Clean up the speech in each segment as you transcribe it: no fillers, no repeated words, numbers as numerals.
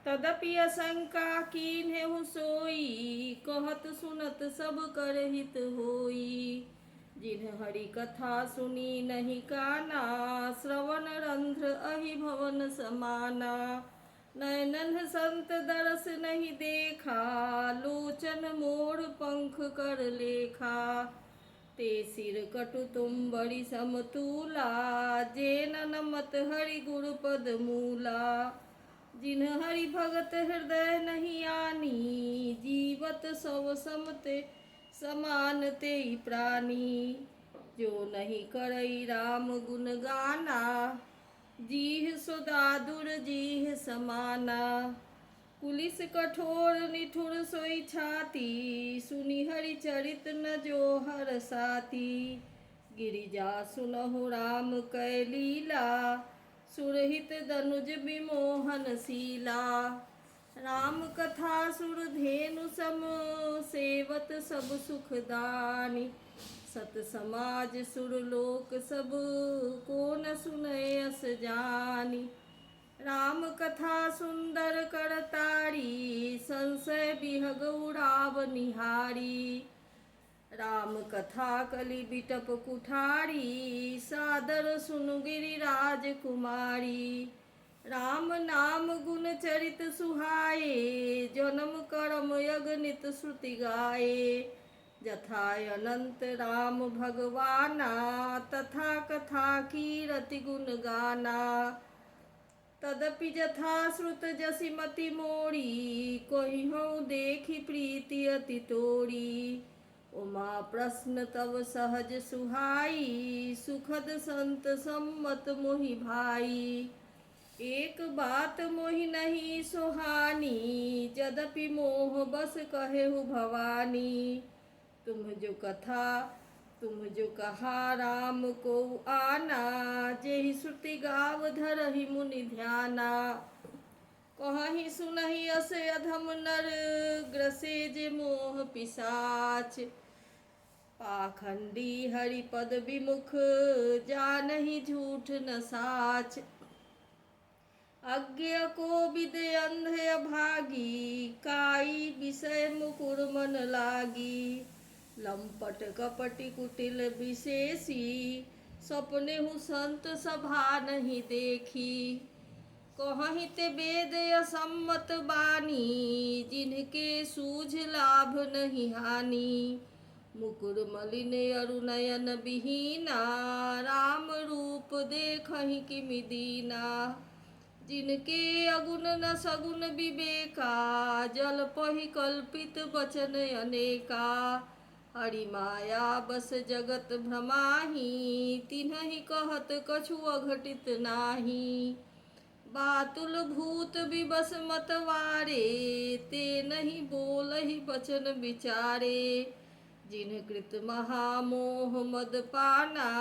तदपि असंका कीन्हेहु सोई, कहत सुनत सब कर हित होई। जिन हरि कथा सुनी नहीं काना, श्रवण रंध्र अहि भवन समाना। नयनन संत दरस नहीं देखा, लोचन मोर पंख कर लेखा। ते सिर कटु तुम बड़ी समतूला, जेन नमत हरि गुरु पद मूला। जिन हरि भगत हृदय नहीं आनी, जीवत सब समते समान ते प्राणी। जो नहीं करई राम गुण गाना, जीह सो दादुर जीह समाना। पुलिस कठोर निठुर सोई छाती, सुनि हरि चरित न जो हर साती। गिरिजा सुनहु राम कै लीला, सुरहित दनुज विमोहन शीला। राम कथा सुर धेनु सम, सेवत सब सुख दानी। सत समाज सुर लोक सब, को न सुनय अस जानी। राम कथा सुंदर करतारी, संशय विहग उड़ाव निहारी। राम कथा कलि बिटप कुठारी, सादर सुनु गिरिराज कुमारी। राम नाम गुण चरित सुहाए, जन्म कर्म यगनित श्रुति गाए। जथा अनंत राम भगवाना, तथा कथा कीरति गुण गाना। तदपि जथा श्रुत जसि मति मोरी, कोहिहु देखि प्रीति अति तोरी। उमा प्रश्न तव सहज सुहाई, सुखद संत सम्मत मोहि भाई। एक बात मोहि नहीं सोहानी, यद्यपि मोह बस कहेहु भवानी। तुम जो कहा राम को आना, जेहि श्रुति गाव धरहि मुनि ध्याना। कहहि सुनहि अस अधम नर, ग्रसे जे मोह पिशाच। पाखंडी हरिपद विमुख, जानहि झूठ न साच। अज्ञ कोविद अंध अभागी, काई विषय मुकुर मन लागी। लंपट कपटि कुटिल विशेषी, सपनेहु संत सभा नहीं देखी। कहहि ते वेद असम्मत बानी, जिनके सूझ लाभ नहीं हानि। मुकुर मलिन अरु नयन विहीना, राम रूप देखहि किमि दीना। जिनके अगुण न सगुण विवेका, जल्पहि कल्पित वचन अनेका। हरि माया बस जगत भ्रमाहि, तिन्हहि कहत कछु अघटित नाही। बातुल भूत विवश मतवारे, ते नहीं बोलहि वचन विचारे। जिन कृत महामोह मद पाना,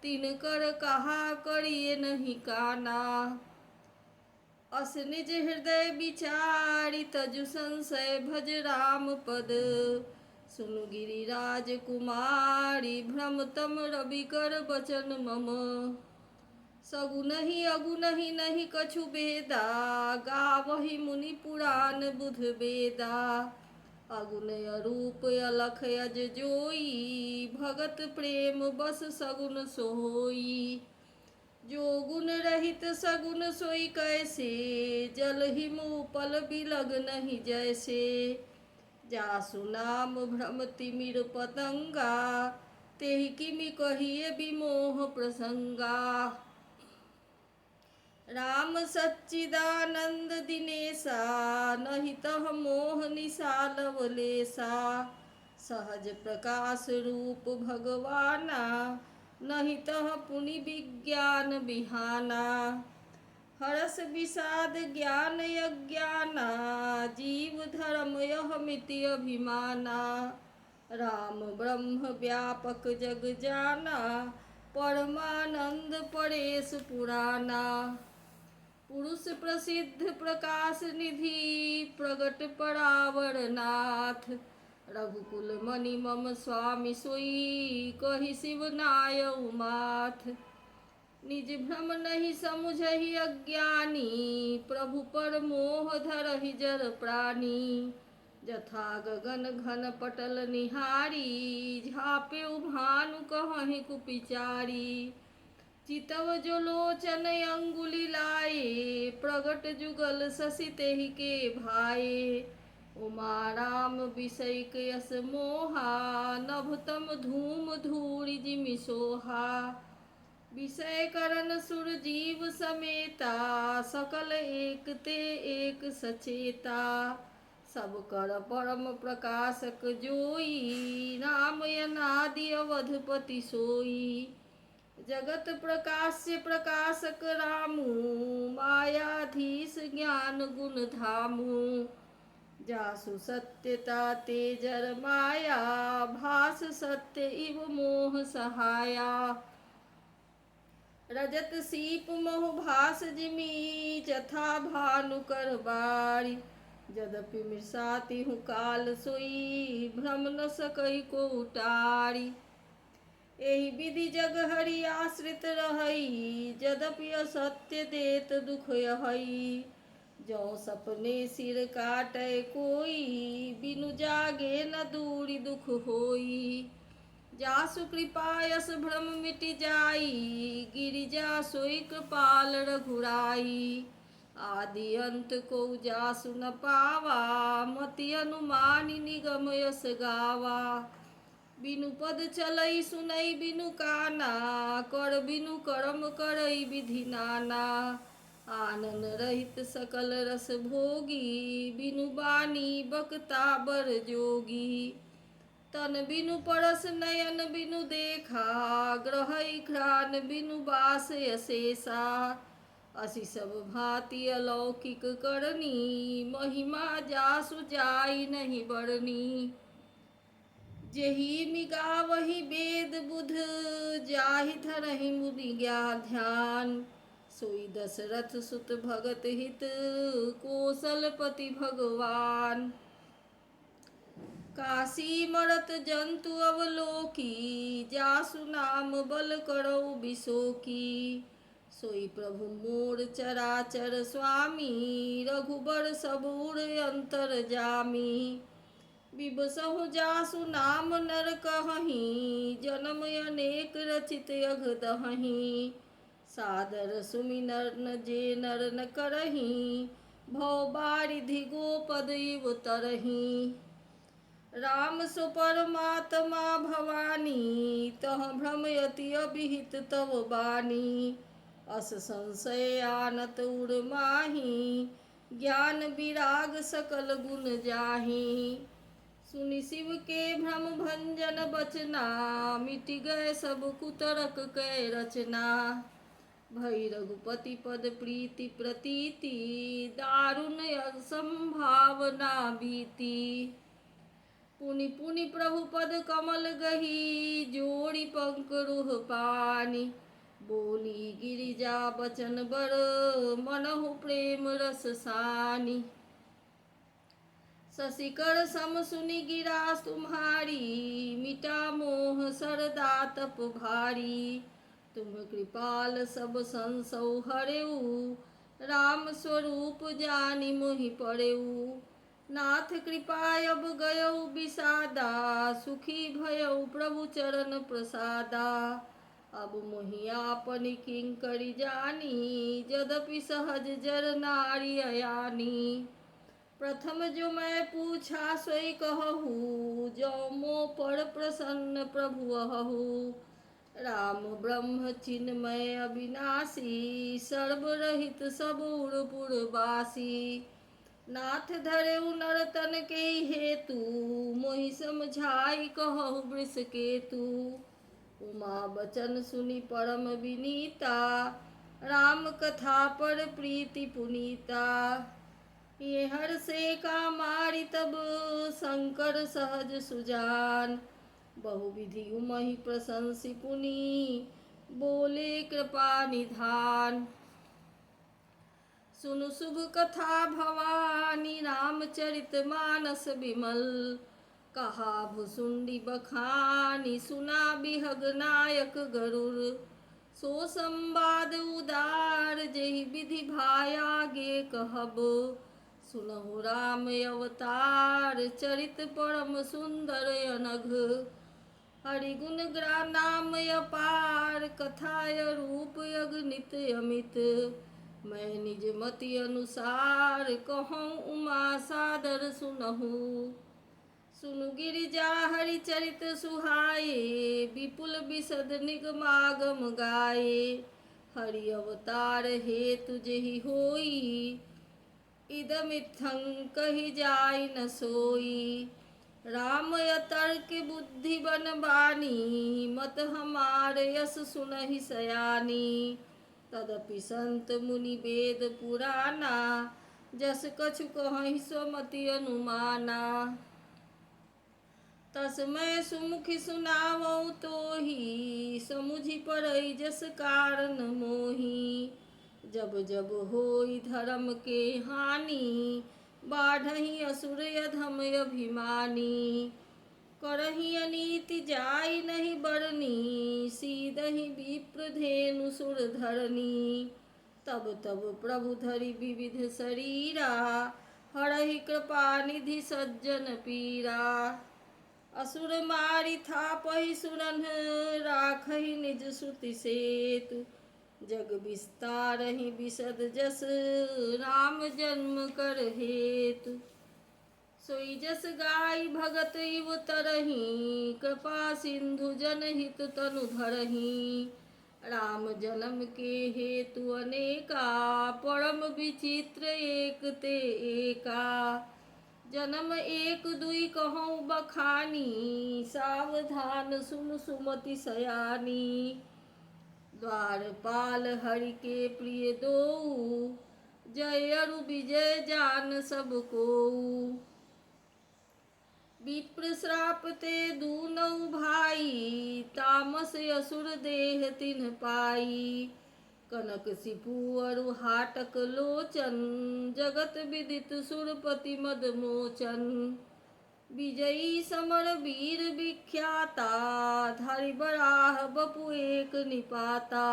तिनकर कहा करिए नहीं काना। अस निज हृदय विचारि तजु संशय, भज राम पद। सुनु गिरिराज कुमारी, भ्रम तम रवि कर बचन मम। सगुनहि अगुनहि नहीं कछु बेदा, गावहि मुनि पुराण बुध बेदा। अगुन अरूप अलख अज जोई, भगत प्रेम बस सगुन सोई। जो गुण रहित सगुन सोई कैसे, जलहि मूपल बिलग नहीं जैसे। जासु नाम भ्रम तिमिर पतंगा, तेहि किमि कहिए विमोह प्रसंगा। राम सच्चिदानंद दिनेशा, नहीं तह मोह निशा लवलेशा। सहज प्रकाश रूप भगवाना, नहीं तह पुनि विज्ञान बिहाना। हरस विषाद ज्ञान अज्ञाना, जीव धर्म यह मिति अभिमाना। राम ब्रह्म व्यापक जग जाना, परमानंद परेश पुराना। पुरुष प्रसिद्ध प्रकाश निधि, प्रगट परावर नाथ। रघुकुल मणि मम स्वामी सोई, कहि शिव नाय उमाथ। निज भ्रम नहीं समुझहि अज्ञानी, प्रभु पर मोह धरहि जर प्राणी। जथा गगन घन पटल निहारी, झापेउ भानु कहहि कुपिचारी। चितव जो लोचन अंगुली लाए, प्रगट जुगल शशि तेहि के भाए। उमा राम विषयक यस मोहा, नभतम धूम धूरि जिमि सोहा। विषय करन सुर जीव समेता, सकल एक ते एक सचेता। सब कर परम प्रकाशक जोई, राम अनादि अवधपति सोई। जगत प्रकाश्य प्रकाशक रामू, मायाधीश ज्ञान गुण धामू। जासु सत्यता तेजर माया, भास सत्य इव मोह सहाया। रजत सीप मोह भास जिमि, जथा भानु कर बारी। यद्यपि मृषाति हूँ काल सोई, भ्रम न सकई को उटारी। एहि विधि जग हरि आश्रित रहई, यद्यपि असत्य देत दुख यहई। जो सपने सिर काटै कोई, बिनु जागे न दूरि दुख होई। जासु कृपा यस भ्रम मिटि जाई, गिरिजा सोई कृपाल रघुराई। आदि अंत को जासु न पावा, मति अनुमानि निगम यस गावा। बिनु पद चलई सुनई बिनु काना, कर बिनु कर्म करई विधि नाना। आनन रहित सकल रस भोगी, बिनु बानी बकता बर जोगी। तन बिनु परस नयन बिनु देखा, ग्रहई घ्राण बिनु बास अशेषा। असि सब भांति अलौकिक करनी, महिमा जासु जाई नहीं बरनी। जेहि मिगावहि वेद बुध, जाहि धरहि मुनि ज्ञान ध्यान। सोई दशरथ सुत भगत हित, कौशलपति भगवान। काशी मरत जंतु अवलोकी, जासु नाम बल करौ बिसोकी। सोई प्रभु मोर चराचर स्वामी, रघुबर सबूर अंतर जामी। बिबसहु जासु नाम नर कहहि, जन्म अनेक रचित अघ दहहि। सादर सुमिरन न जे नर न करहि, भव बारिधि गोपद इव तरहि। राम सो परमात्मा भवानी, तह भ्रम अति अभिहित तव बानी। अस संशय आनत उर माही, ज्ञान विराग सकल गुण जाहि। सुनि शिव के भ्रम भंजन बचना, मिट गए सब कुतरक कै रचना। भई रघुपति पद प्रीति प्रतीति, दारुण असंभावना भीति। पुनि पुनि प्रभु पद कमल गही, जोड़ी पंकरुह पानी। बोली गिरिजा बचन बर, मनहु प्रेम रस सानी। शशिकर सम सुनि गिरा तुम्हारी, मिटा मोह सरदा तप भारी। तुम कृपाल सब संसौ हरेऊ, राम स्वरूप जानि मोहि पड़ेऊ। नाथ कृपा अब गयौ विषादा, सुखी भयौ प्रभु चरण प्रसादा। अब मोहि आपनि किंकरि जानी, यद्यपि सहज जर नारि अयानी। प्रथम जो मैं पूछा सोई कहूँ, जो मो पर प्रसन्न प्रभु अहू। राम ब्रह्म चिन्मय अविनाशी, सर्वरहित सबूर पुरवासी। नाथ धरेउ नर तन के हेतु, मोहि समझाई कहु वृष केतु। उमा बचन सुनि परम विनीता, राम कथा पर प्रीति पुनीता। ये हर से का मारी तब, शंकर सहज सुजान। बहुविधि उमहि प्रशंसी पुनि, बोले कृपा निधान। सुनु शुभ कथा भवानी, रामचरित मानस विमल। कहा भुसुंडी बखानी, सुना बिहग नायक गरुड़। सो संवाद उदार जेहि विधि भाय आगे कहब। सुनहु राम अवतार चरित परम सुंदर अनघ। हरि गुण नाम अपार कथाय रूप अगणित अमित। मैं निज मति अनुसार कहूँ उमा सादर सुनहु। सुनु गिरिजा हरि चरित सुहाए विपुल विशद निगमागम गाए। हरि अवतार हेतु जेहि होई इदमित्थं कहि जाय न सोई। राम अतर्क बुद्धि बन बानी मत हमार यस सुनहि सयानी। तदपि संत मुनि वेद पुराना जस कछु कहहि स्वमति अनुमाना। तस्मै सुमुखि सुनावऊ तोहि समुझि पड़ै जस कारण मोहि। जब जब होई धर्म के हानि बाढ़हि असुर अधम अभिमानी। करहि अनीति जाय नहीं बरनी सीदहि विप्र धेनु सुर धरनी। तब तब प्रभु धरि विविध शरीरा हरहि कृपा निधि सज्जन पीरा। असुर मारि थापहि सुरन राखहि निज श्रुति सेतु। जग विस्तारहि विशद जस राम जन्म कर हेतु। सोई जस गाय भगत इव तरही कृपा सिंधु जनहित तनु धरही। राम जन्म के हेतु अनेका परम विचित्र एक ते एका। जन्म एक दुई कहूँ बखानी सावधान सुन सुमति सयानी। द्वारपाल हरि के प्रिय दोऊ जय अरु विजय जान सब कोऊ। विप्र श्राप ते दूनऊ भाई तामस असुर देह तिन्ह पाई। कनक सिपु अरु हाटक लोचन जगत विदित सुरपति मद मोचन। विजयी समर वीर विख्याता धरि बराह बपु एक निपाता।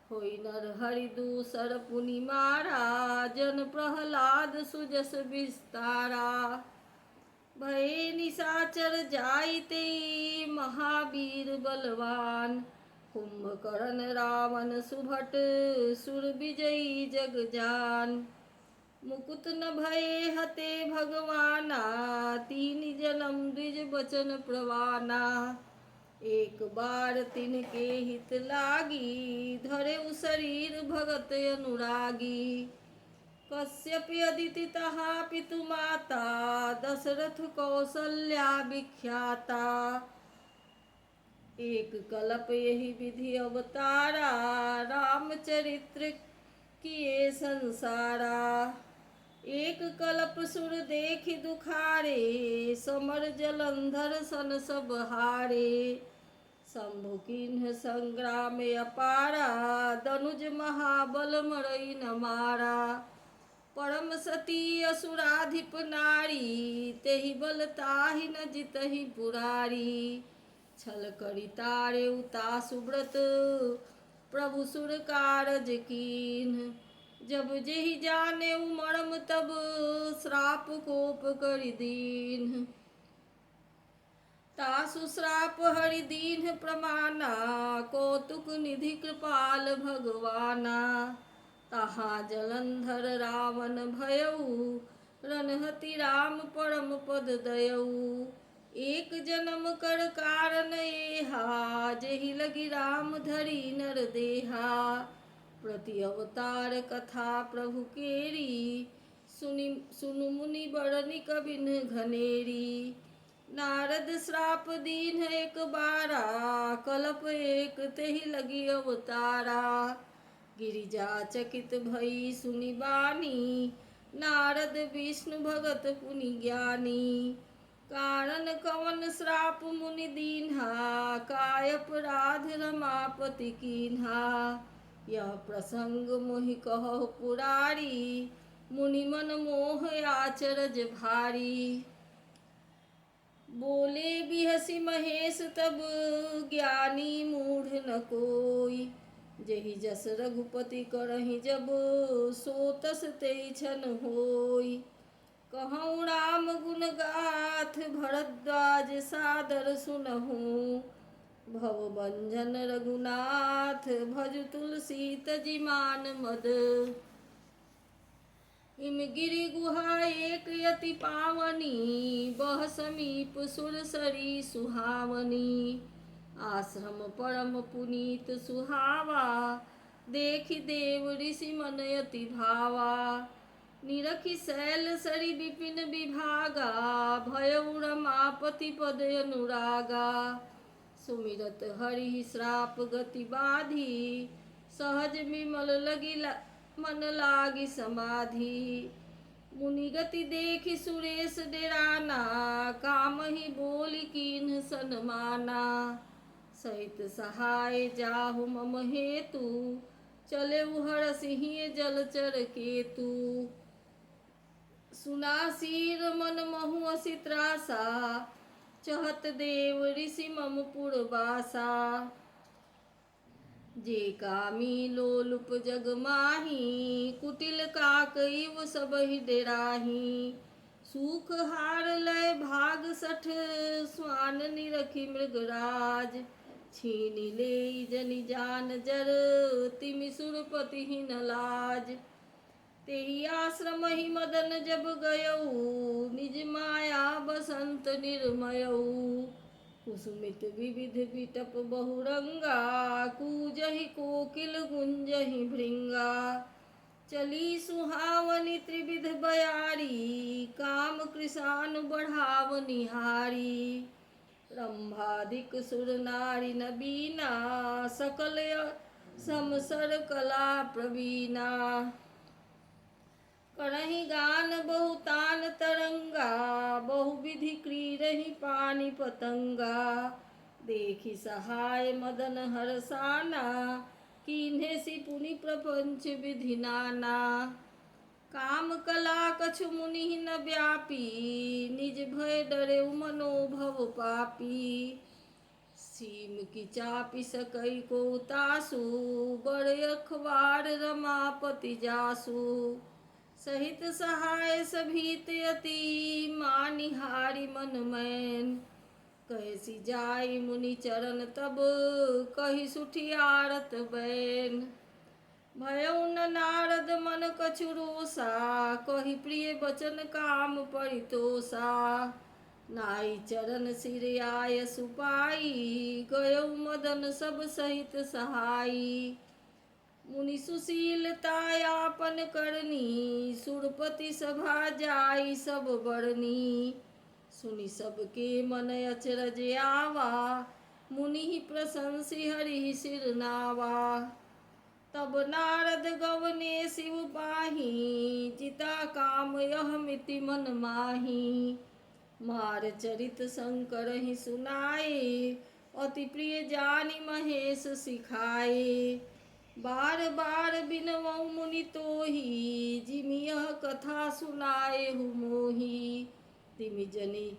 होई नर हरि दूसर पुनि मारा जन प्रहलाद सुजस विस्तारा। भये निशाचर जाइते महावीर बलवान। कुंभकर्ण रावण सुभट सुर विजयी जग जान। मुकुत न भये हते भगवाना तीन जन्म द्विज बचन प्रवाना। एक बार तिनके हित लागी धरे उ शरीर भगत अनुरागी। कश्यप अदिति तहा पितु माता दशरथ कौसल्या विख्याता। एक कल्प यही विधि अवतारा रामचरित्र किए संसारा। एक कल्प सुर देखि दुखारे समर जलंधर सन सब हारे। शंभु किन्ह संग्राम अपारा दनुज महाबल मरई न मारा। परम सती असुराधिप नारी तेहि बल ताहि न जितहि पुरारी। छल करि तारे उता सुब्रत प्रभु सुर कारज कीन्ह। जब जेहि जाने मरम तब श्राप कोप करि दीन्ह। तासु श्राप हरि दीन्ह प्रमाना कौतुक निधि कृपाल भगवाना। तहाँ जलंधर रावण भयऊ रनहति राम परम पद दयऊ। एक जन्म कर कारण एहा जेहि लगी राम धरी नर देहा। प्रति अवतार कथा प्रभु केरी सुनु मुनि बरनि कबिन घनेरी। नारद श्राप दीन एक बारा कल्प एक तेहि लगी अवतारा। गिरिजा चकित भई सुनि बानी नारद विष्णु भगत पुनि ज्ञानी। कारण कवन श्राप मुनि दीन्हा काय अपराध रमापति कीन्हा। यह प्रसंग मोहि कहु पुरारी मुनि मन मोह आचरज भारी। बोले बिहसी महेश तब ज्ञानी मूढ़ न कोई। जेहि जस रघुपति करहि जब सो तस तेहि छन होई। कहऊँ राम गुण गाथ भरद्वाज सादर सुनहूँ। भव भंजन रघुनाथ भज तुलसी तजि मान मद। हिमगिरि गुहा एक यति पावनी बह समीप सुरसरी सुहावनी। आश्रम परम पुनीत सुहावा देखि देव ऋषि मन यति भावा। निरखि शैल सरि विपिन विभागा भयउ रमापति पद अनुरागा। सुमिरत हरि श्राप गति बाधी सहज विमल लगी मन लागी समाधि। मुनि गति देखि सुरेश डेराना काम ही बोली कीन्ह सनमाना। सहित सहाय जाहु मम हेतु चले हरसिहि जलचर केतु। सुना सीर मन महु असी त्रासा चहत देव ऋषि मम पुरवासा। जे कामी लोलुप जग माही कुटिल काकइव सबहि डेराही। सूख हार लय भाग सठ स्वान निरखि मृगराज। छीनि लेई जनि जान जर तिमि सुरपति ही न लाज। तेहि आश्रम ही मदन जब गयऊ निज माया बसंत निर्मयऊ। कुसुमित विविध विटप बहुरंगा कूजहि कोकिल गुंजहि भृंगा। चली सुहावनी त्रिविध बयारी काम कृशानु बढ़ाव निहारी। रंभादिक सुर नारी नबीना सकल समसर कला प्रवीणा। करहि गान बहुतान तरंगा बहुविधि क्रीडहि पानि पतंगा। देखि सहाय मदन हरसाना कीन्हे सि पुनि प्रपंच विधि नाना। काम कला कछु मुनि न व्यापी निज भय डरे मनोभव पापी। सीम की चापी सकई को तासु बड़ अखबार रमापति जासु। सहित सहाय सभीत यति मानिहारी मन मैन। कैसी जाई मुनि चरण तब कही सुठी आरत बैन। भयउ न नारद मन कछु रोसा कही प्रिय बचन काम परितोषा। नाई चरण सिर आय सुपाई गयउ मदन सब सहित सहाई। मुनि सुशीलतायापन करनी सुरपति सभा जाई सब बरनी। सुनि सबके मन अचरज आवा मुनि प्रशंसी हरि सिर नावा। तब नारद गवने शिव पाही जिता काम यह मिति मन माही। मार चरित शंकर ही सुनाए अति प्रिय जानि महेश सिखाए। बार बार बिनवऊ मुनि तोही जिमि यह कथा सुनाएहु मोही। तिमि जनि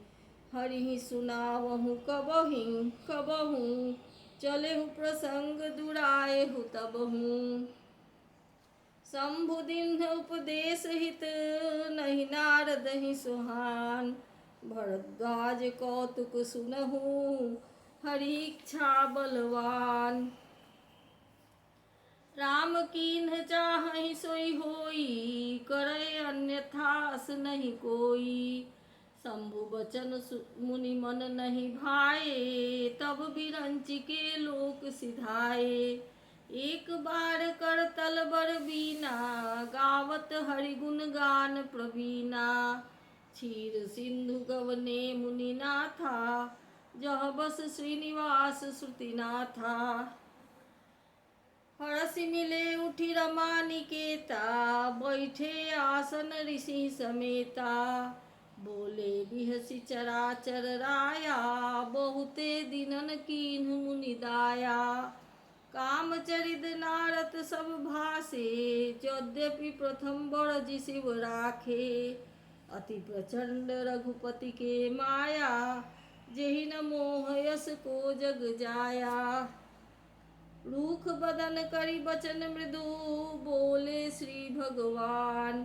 हरिहि सुनावहु कबहु चलेहु प्रसंग दुराएहु तबहु। शंभु दीन्ह उपदेश हित नहीं नारद ही सुहान। भरद्वाज कौतुक सुनहु हरि इच्छा बलवान। राम कीन्ह चाहहि सोई होई करे अन्यथास नहीं कोई। शंभु बचन मुनि मन नहीं भाए तब बिरंचि के लोक सिधाए। एक बार कर तलबर बीना गावत हरि गुण गान प्रवीणा। क्षीर सिंधु गवने मुनि नाथा जह बस श्रीनिवास श्रुतिनाथा। हरसि मिले उठि रमा निकेता बैठे आसन ऋषि समेता। बोले बिहसि चराचर राया बहुते दिनन कीन्ह मुनि दाया। काम चरित नारद सब भासे यद्यपि प्रथम बरजि शिव राखे। अति प्रचंड रघुपति के माया जेहि न मोह यस को जग जाया। रूख बदन करि बचन मृदु, बोले श्री भगवान।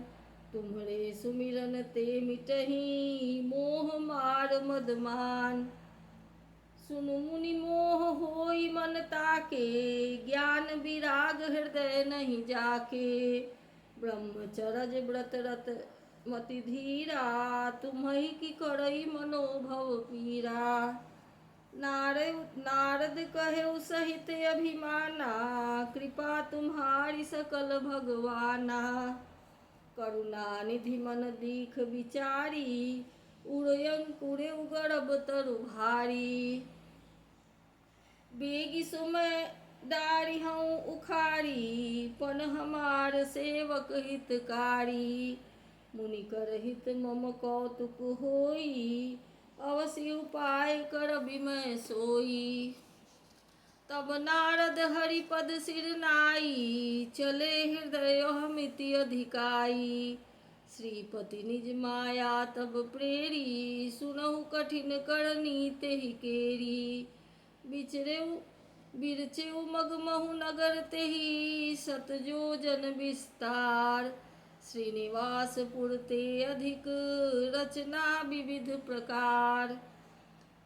तुम्हरे सुमिरन ते मिटहि, मोह मार मदमान। सुनु मुनि मोह होई मन ताके, ज्ञान विराग हृदय नहीं जाके। ब्रह्मचरज व्रत रत मति धीरा, तुम्हि की करई मनोभव पीरा। नारद कहेउ सहित अभिमाना, कृपा तुम्हारी सकल भगवाना। करुणा निधि मन दीख विचारी, उड़यंकुरे उगरब तरु भारी। बेगी सुमय डारी हूँ उखारी, पन हमार सेवक हितकारी। मुनि कर हित मम कौतुक होई, अवश्य उपाय करबि मैं सोई। तब नारद हरिपद सिर नाई, चले हृदय मिति अधिकाई। श्रीपति निज माया तब प्रेरी, सुनहु कठिन करनी तेहि केरी। बिरचेउ मगमहु नगर तेहि, सत जोजन विस्तार। श्रीनिवासपुर ते अधिक, रचना विविध प्रकार।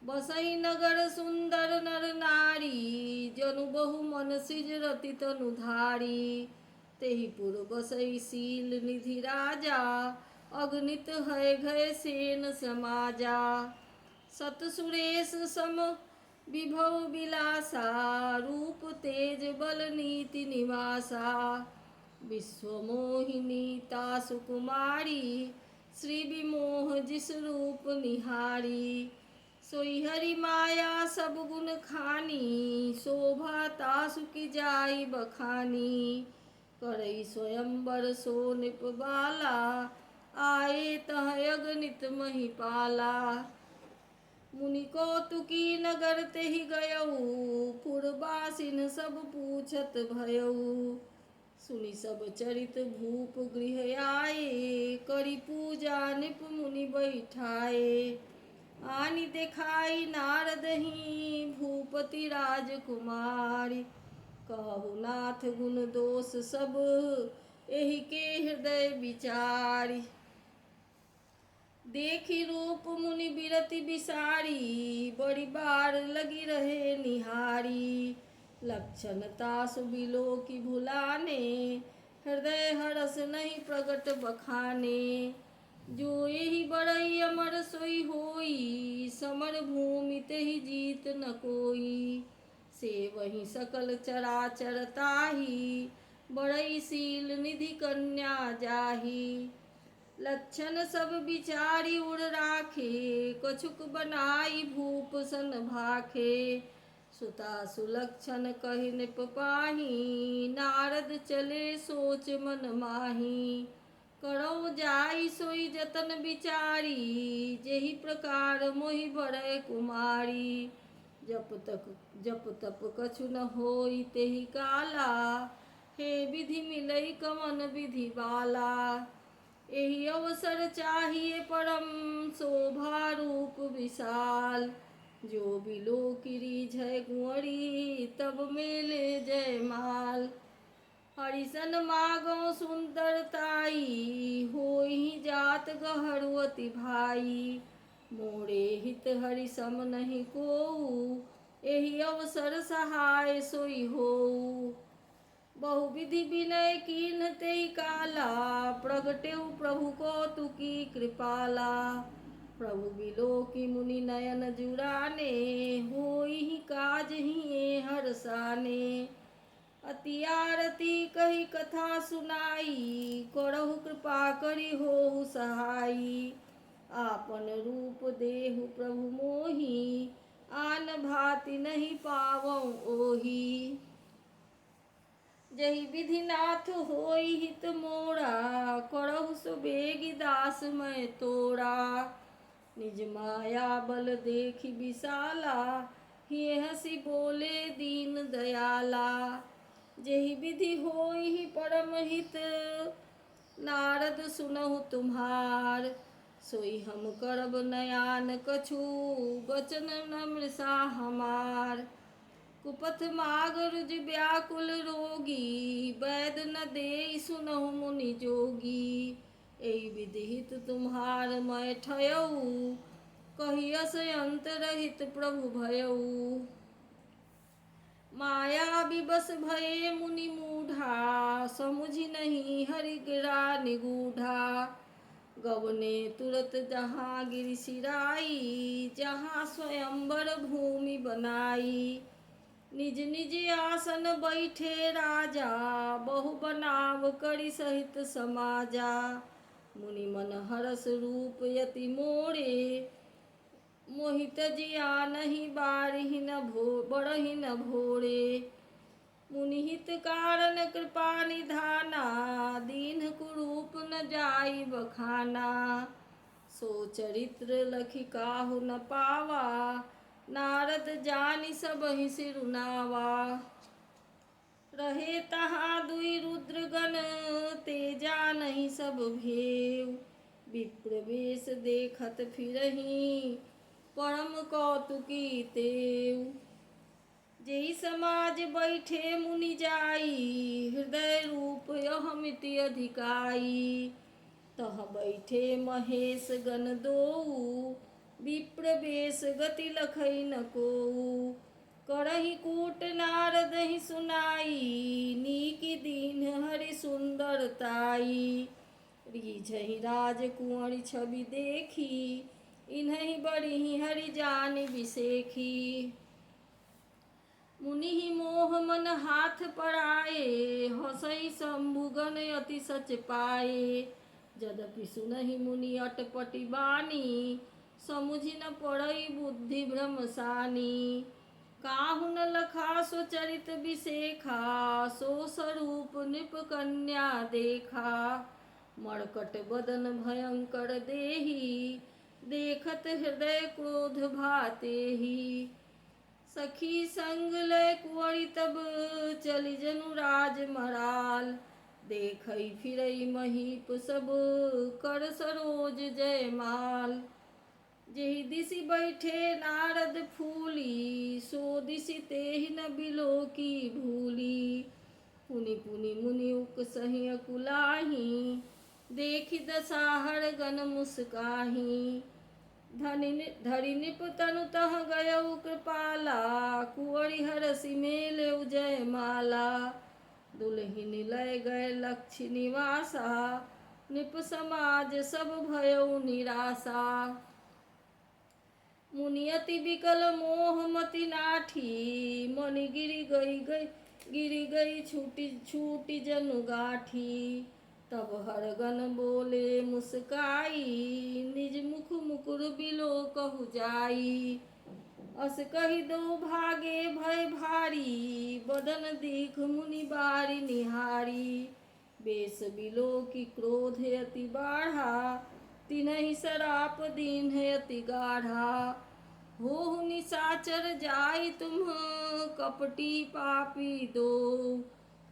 बसई नगर सुंदर नर नारी, जनु बहु मन सिज रति तनु धारी। तेहि पुर बसई शील निधि राजा, अगणित है घय सेन समाजा। सत सुरेश सम विभव विलासा, रूप तेज बल नीति निवासा। विश्वमोहिनी तासु कुमारी, श्री विमोह जिस रूप निहारी। सोई हरि माया सब गुण खानी, शोभा तासु की जाई बखानी। करई स्वयंवर सो निप बाला, आए तह अगणित महिपाला। मुनि कौतुकी नगर तेहि गयऊ, पुरवासिन सब पूछत भयऊ। सुनि सब चरित भूप गृह आए, करि पूजा निप मुनि बैठाए। आनि देखाई नारदहि, भूपति राजकुमारी। कहु नाथ गुण दोष सब, एहि के हृदय विचारी। देखी रूप मुनि बिरति बिसारी, बड़ी बार लगी रहे निहारी। लक्षण तासु बिलोकी भुलाने, हृदय हरस नहीं प्रगट बखाने। जो यही बड़ई अमर सोई होई, समर भूमि तेहि जीत न कोई। से वही सकल चराचर ताही, बड़ई शील निधि कन्या जाही। लक्षण सब विचारी उड़ राखे, कछुक बनाई भूप सन भाखे। सुता सुलक्षण कहि निप पाही, नारद चले सोच मन माही। करौ जाई सोई जतन विचारी, जेहि प्रकार मोहि बड़य कुमारी। जप तप कछु न होई तेहि काला, हे विधि मिलई कवन विधि बाला। एहि अवसर चाहिए परम, शोभा रूप विशाल। जो बिलोकी रीझै कुंवरी, तब मेले जयमाल। हरिसन मागौ सुंदरताई, होई जात गहरू अति भाई। मोरे हित हरि सम नहीं कोऊ, एहि अवसर सहाय सोई होऊ। बहुविधि विनय कीन्ह तेहि काला, प्रगटेउ प्रभु कौतुकी कृपाला। प्रभु बिलोकी मुनि नयन जुराने, होई काज हिए हरसाने। अति आरती कही कथा सुनाई, करहु कृपा करि होहु सहाई। आपन रूप देहु प्रभु मोहि, आन भांति नहीं पावऊँ ओहि। जहि विधि नाथ होई हित मोरा, करहु सुबेगी दास मैं तोरा। निज माया बल देखि विशाला, हिए हंसी बोले दीन दयाला। जेहि विधि होई परम हित, नारद सुनहु तुम्हार। सोई हम करब नयान कछु, बचन नम्रसा हमार। कुपथ माग रुज व्याकुल रोगी, वैद न दे सुनहु मुनि जोगी। एहि विधित तुम्हार मैं ठयऊ, कहियस अंत रहित प्रभु भयऊ। माया विवश भये मुनि मूढ़ा, समुझि नहीं हरि गिरा निगूढ़ा। गवने तुरत जहाँ गिरि सिराई, जहाँ स्वयंवर भूमि बनाई। निज निज आसन बैठे राजा, बहु बनाव करि सहित समाजा। मुनि मन हरस रूप यति मोरे, मोहित जिया नहीं बारहि न बरहि न भोरे। मुनिहित कारण कृपा निधाना, दीन कुरूप न जाई बखाना। सो चरित्र लखि काहू न पावा, नारद जानि सबहि सिरुनावा। रहे तहाँ दुई रुद्रगण, ते जानहि सब भेव। विप्र वेश देखत फिरहीं, परम कौतुकी तेव। जेहि समाज बैठे मुनि जाई, हृदय रूप अहमिति अधिकाई। तह बैठे महेश गण दोऊ, विप्र वेश गति लखई न कोऊ। करहि कूट नारदहि सुनाई, नीकी दीन हरि सुंदरताई। रीझहि राजकुंवरि छवि देखी, इन्हहि बड़हि हरि जानि बिसेखी। मुनि मोह मन हाथ पराए, हंसई शंभुगण अति सच पाए। यद्यपि सुनहि मुनि अटपटी बानी, समुझि न पड़ई बुद्धि भ्रम सानी। काहू न लखा सो चरित बिसेखा, सो स्वरूप नृप कन्या देखा। मर्कट बदन भयंकर देही, देखत हृदय क्रोध भातेहि। सखी संग लय कुंवरि तब, चली जनु राज मराल। देखई फिरई महीप सब, कर सरोज जयमाल। जेहि दिसि बैठे नारद फूली, सो दिसि तेहि न बिलोकी भूली। पुनि पुनि मुनि उकसहि अकुलाहि, देखि दसाहर गण मुस्काहि। धरि निप तनु तह गयउ कृपाला, कुंवरि हरसि मेलेउ जयमाला। दुलहिन लय गए लक्ष्य निवासा, नृप समाज सब भयउ निरासा। मुनि अति विकल मोह मति नाठी, मणि गिरि गई छूटि जनु गाठी। तब हरगन बोले मुस्काई, निज मुख मुकुर बिलो कहु जाई। अस कहि दो भागे भय भारी, बदन दीख मुनि बारी निहारी। बेस बिलो की क्रोध अति बाढ़ा, तिन्हि सराप दीन अति गाढ़ा। होहु निशाचर जाई तुम, कपटी पापी दो।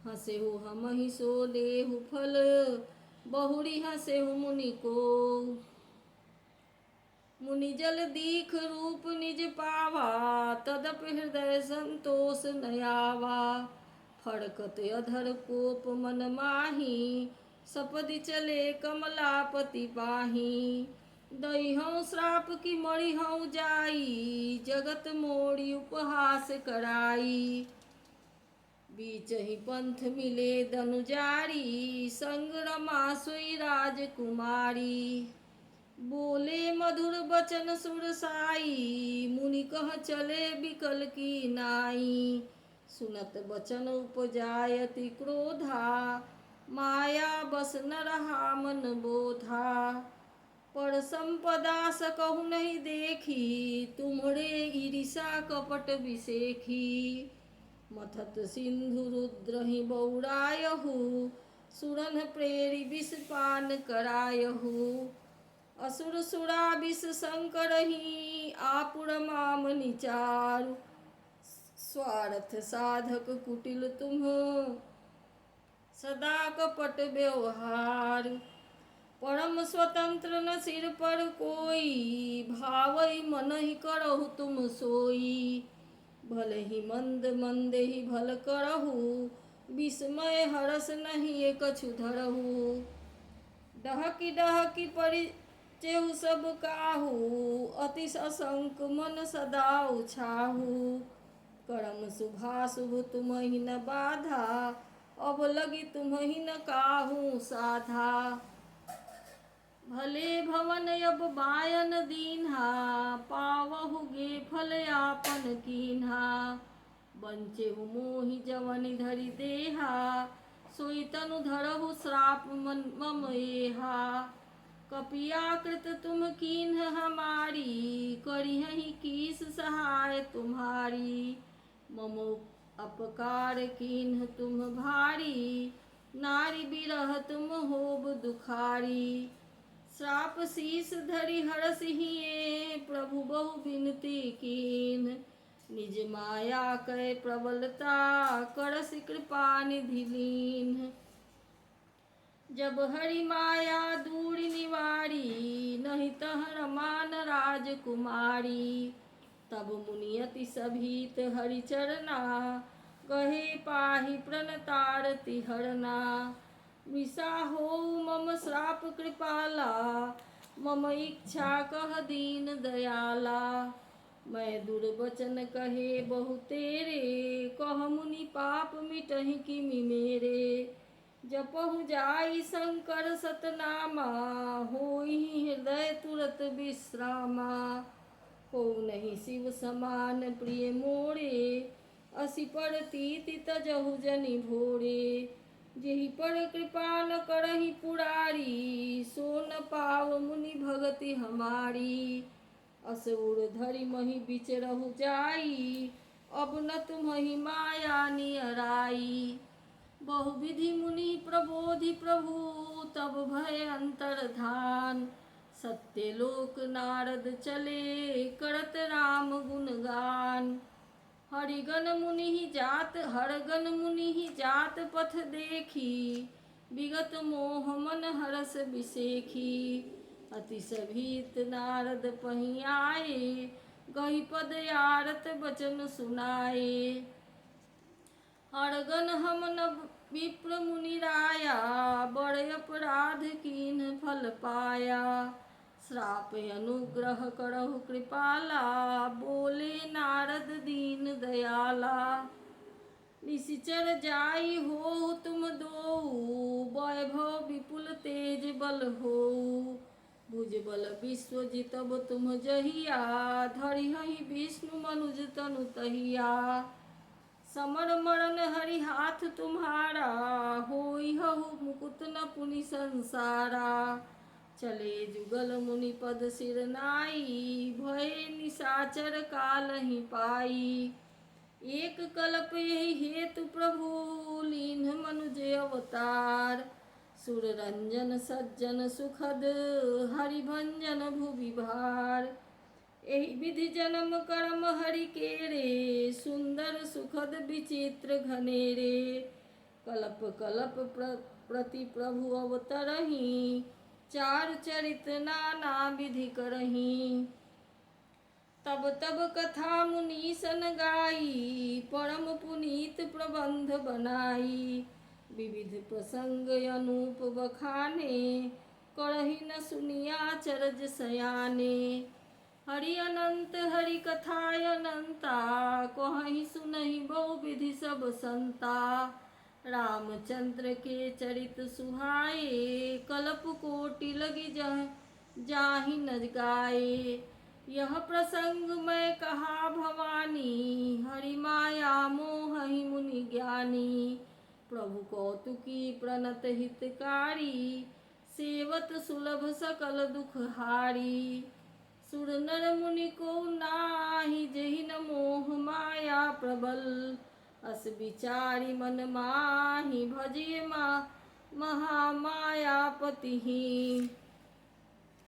हंसेहु हमहि सो लेहु फल, बहुरी हंसेहु मुनि को। मुनि जल दीख रूप निज पावा, तदपि हृदय संतोष न आवा। फड़कत अधर कोप मन माही, सपदि चले कमलापति पाही। दइहउँ श्राप की मरिहउँ जाई, जगत मोरी उपहास कराई। बीचहि पंथ मिले दनुजारी, संग रमा सोई राजकुमारी। बोले मधुर बचन सुरसाई, मुनि कह चले बिकल की नाई। सुनत बचन उपजाय अति क्रोधा, माया बस न रहा मन बोधा। पर संपदा सकहु नहीं देखी, तुम्हरे ईरिषा कपट बिसेखी। मथत सिंधु रुद्रहि बौरायहु, सुरन प्रेरि विष पान करायहु। असुर सुरा विष संकरहि, आपुर माम निचारु। स्वार्थ साधक कुटिल तुम, सदा कपट व्यवहार। परम स्वतंत्र न सिर पर कोई, भावई मन ही करहु तुम सोई। भल ही मंद मंद ही भल करहु, विस्मय हरस नहीं कछु धरहु। डहकी डहकी परि चेहु सब काहू, अतिश असंक मन सदा उछाहू। करम शुभाशुभ तुम्हि न बाधा, अब लगी तुम्हि न काहू साधा। भले भवन अब बायन दीन्हा, पावहु गे फल आपन कीन्हा। बंचेहु मोहि जवनि धरि देहा, सोई तनु धरहु श्राप मम एहा। कपियाकृत तुम कीन्ह हमारी, करिहहि कीस सहाय तुम्हारी। मम अपकार कीन्ह तुम भारी, नारी बिरह तुम होब दुखारी। श्राप शीस धरि हरसिहिए, प्रभु बहु बिनती कीन। निज माया कै प्रबलता, करसि कृपा निधि लीन। जब हरि माया दूर निवारी, नहीं तह रमान राजकुमारी। तब मुनियति सभीत हरि चरना, कहे पाहि प्रणतारति हरना। विसा होऊ मम श्राप कृपाला, मम इच्छा कह दीन दयाला। मैं दुर्वचन कहे बहु तेरे, कह मुनि पाप मिटहि किमि मेरे। जपहु जाई शंकर सतनामा, होई हृदय तुरत विश्रामा। को नहीं शिव समान प्रिय मोरे, असि पर तीति तजहु जनि भोरे। जेहि पर कृपा न करहि पुरारी, सो न पाव मुनि भगति हमारी। असुर धरि महि बिचरहु जाई, अब न तुम्हि माया नियराई। बहुविधि मुनि प्रबोधि प्रभु, तब भय अंतर्धान। सत्यलोक नारद चले, करत राम गुणगान। हरिगण मुनि ही जात पथ देखी, विगत मोह मन हरस बिसेखी। अति सभीत नारद पहि आए, गहि पद आरत बचन सुनाए। हरगन हम न विप्र मुनि राया, बड़ अपराध कीन्ह फल पाया। श्राप अनुग्रह करहु कृपाला, बोले नारद दीन दयाला। निशिचर जाई हो तुम दोऊ, वैभव विपुल तेज बल होऊ। भुज बल विश्व जितब तुम जहिया, धरिहहि विष्णु मनुज तनु तहिया। समर मरण हरि हाथ तुम्हारा, होई हहु मुकुत न पुनि संसारा। चले जुगल मुनि पद सिर नाई, भय निशाचर कालहि पाई। एक कल्प यही हेतु प्रभु, लीन्ह मनुज अवतार। सुर रंजन सज्जन सुखद, हरि भंजन भुवि भार। एहि विधि जन्म कर्म हरि केरे, सुंदर सुखद विचित्र घनेरे। कल्प कल्प प्रति प्रभु अवतरहि, चारु चरित नाना विधि करहि। तब तब कथा मुनीसन गाई, परम पुनीत प्रबंध बनाई। विविध प्रसंग अनूप बखाने, करहि न सुनिया चरज सयाने। हरि अनंत हरि कथाय अनंता, कहहि सुनहि बहु विधि सब संता। रामचंद्र के चरित सुहाए, कल्प कोटि लगी जाहि न गाए। यह प्रसंग मैं कहा भवानी, हरि माया मोहि मुनि ज्ञानी। प्रभु कौतुकी प्रणत हितकारी, सेवत सुलभ सकल दुख हारी। सुर नर मुनि को नाही, जेहि न मोह माया प्रबल। अस विचारी मन माहि, भजिए महामायापति।